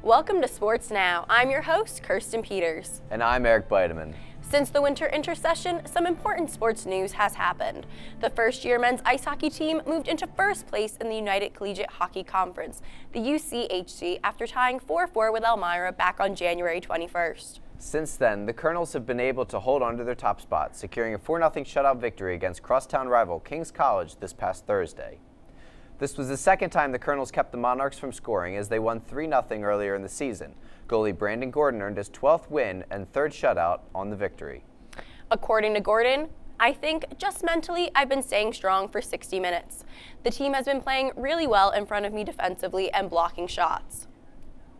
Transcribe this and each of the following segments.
Welcome to Sports Now. I'm your host, Kirsten Peters. And I'm Eric Beideman. Since the winter intersession, some important sports news has happened. The first-year men's ice hockey team moved into first place in the United Collegiate Hockey Conference, the UCHC, after tying 4-4 with Elmira back on January 21st. Since then, the Colonels have been able to hold on to their top spot, securing a 4-0 shutout victory against crosstown rival Kings College this past Thursday. This was the second time the Colonels kept the Monarchs from scoring, as they won 3-0 earlier in the season. Goalie Brandon Gordon earned his 12th win and third shutout on the victory. According to Gordon, I think just mentally I've been staying strong for 60 minutes. The team has been playing really well in front of me defensively and blocking shots.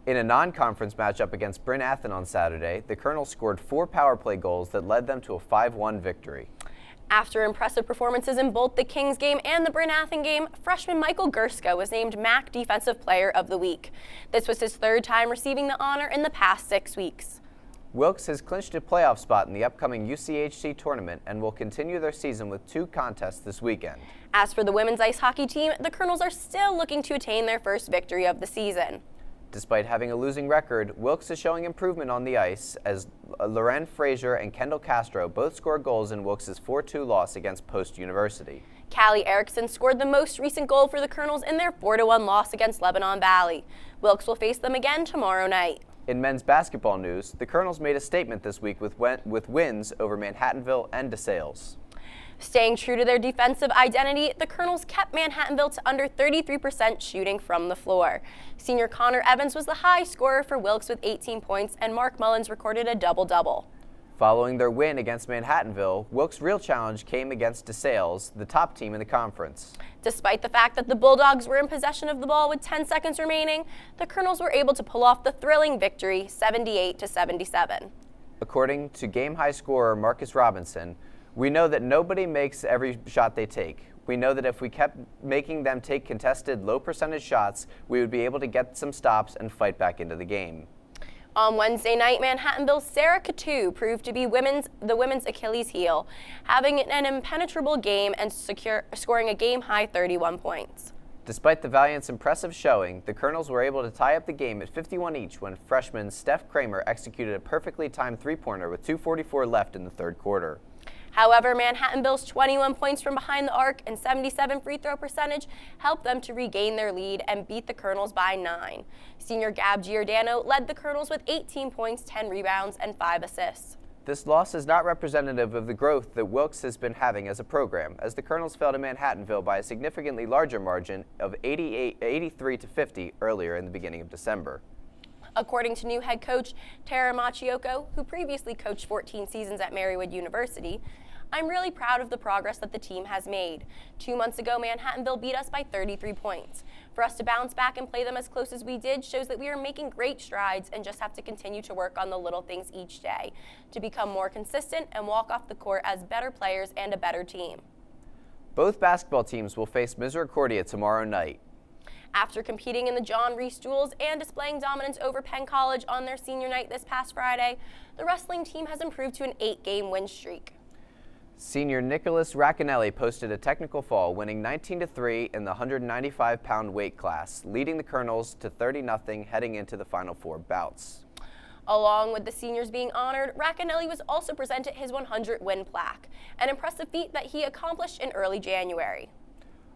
In a non-conference matchup against Bryn Athyn on Saturday, the Colonels scored 4 power play goals that led them to a 5-1 victory. After impressive performances in both the Kings game and the Bryn Athyn game, freshman Michael Gurska was named MAC Defensive Player of the Week. This was his third time receiving the honor in the past 6 weeks. Wilkes has clinched a playoff spot in the upcoming UCHC tournament and will continue their season with 2 contests this weekend. As for the women's ice hockey team, the Colonels are still looking to attain their first victory of the season. Despite having a losing record, Wilkes is showing improvement on the ice as Loren Frazier and Kendall Castro both scored goals in Wilkes' 4-2 loss against Post University. Callie Erickson scored the most recent goal for the Colonels in their 4-1 loss against Lebanon Valley. Wilkes will face them again tomorrow night. In men's basketball news, the Colonels made a statement this week with wins over Manhattanville and DeSales. Staying true to their defensive identity, the Colonels kept Manhattanville to under 33% shooting from the floor. Senior Connor Evans was the high scorer for Wilkes with 18 points, and Mark Mullins recorded a double-double. Following their win against Manhattanville, Wilkes' real challenge came against DeSales, the top team in the conference. Despite the fact that the Bulldogs were in possession of the ball with 10 seconds remaining, the Colonels were able to pull off the thrilling victory, 78-77. According to game-high scorer Marcus Robinson, we know that nobody makes every shot they take. We know that if we kept making them take contested, low-percentage shots, we would be able to get some stops and fight back into the game. On Wednesday night, Manhattanville's Sarah Couture proved to be the women's Achilles heel, having an impenetrable game and scoring a game-high 31 points. Despite the Valiant's impressive showing, the Colonels were able to tie up the game at 51 each when freshman Steph Kramer executed a perfectly timed three-pointer with 2:44 left in the third quarter. However, Manhattanville's 21 points from behind the arc and 77 free throw percentage helped them to regain their lead and beat the Colonels by 9. Senior Gab Giordano led the Colonels with 18 points, 10 rebounds, and 5 assists. This loss is not representative of the growth that Wilkes has been having as a program, as the Colonels fell to Manhattanville by a significantly larger margin of 83-50 earlier in the beginning of December. According to new head coach Tara Machioko, who previously coached 14 seasons at Marywood University, I'm really proud of the progress that the team has made. 2 months ago, Manhattanville beat us by 33 points. For us to bounce back and play them as close as we did shows that we are making great strides and just have to continue to work on the little things each day to become more consistent and walk off the court as better players and a better team. Both basketball teams will face Misericordia tomorrow night. After competing in the John Reese Duels and displaying dominance over Penn College on their senior night this past Friday, the wrestling team has improved to an 8-game win streak. Senior Nicholas Racanelli posted a technical fall, winning 19-3 in the 195-pound weight class, leading the Colonels to 30-0 heading into the Final 4 bouts. Along with the seniors being honored, Racanelli was also presented his 100-win plaque, an impressive feat that he accomplished in early January.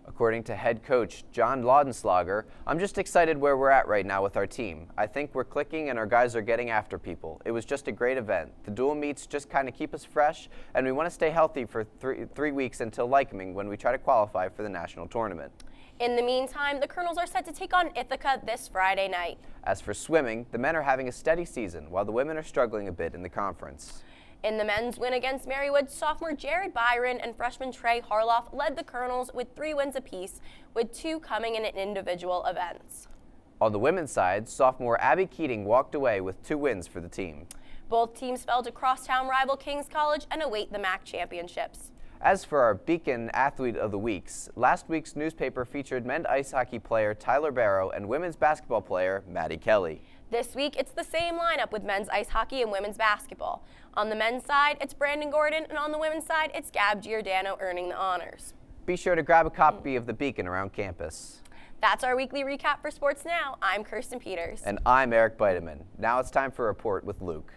According to head coach John Laudenslager, I'm just excited where we're at right now with our team. I think we're clicking and our guys are getting after people. It was just a great event. The dual meets just kind of keep us fresh, and we want to stay healthy for three weeks until Lycoming when we try to qualify for the national tournament. In the meantime, the Colonels are set to take on Ithaca this Friday night. As for swimming, the men are having a steady season, while the women are struggling a bit in the conference. In the men's win against Marywood, sophomore Jared Byron and freshman Trey Harloff led the Colonels with 3 wins apiece, with 2 coming in individual events. On the women's side, sophomore Abby Keating walked away with 2 wins for the team. Both teams fell to crosstown rival Kings College and await the MAC championships. As for our Beacon Athlete of the Weeks, last week's newspaper featured men's ice hockey player Tyler Barrow and women's basketball player Maddie Kelly. This week, it's the same lineup with men's ice hockey and women's basketball. On the men's side, it's Brandon Gordon, and on the women's side, it's Gab Giordano earning the honors. Be sure to grab a copy of the Beacon around campus. That's our weekly recap for Sports Now. I'm Kirsten Peters. And I'm Eric Beideman. Now it's time for a report with Luke.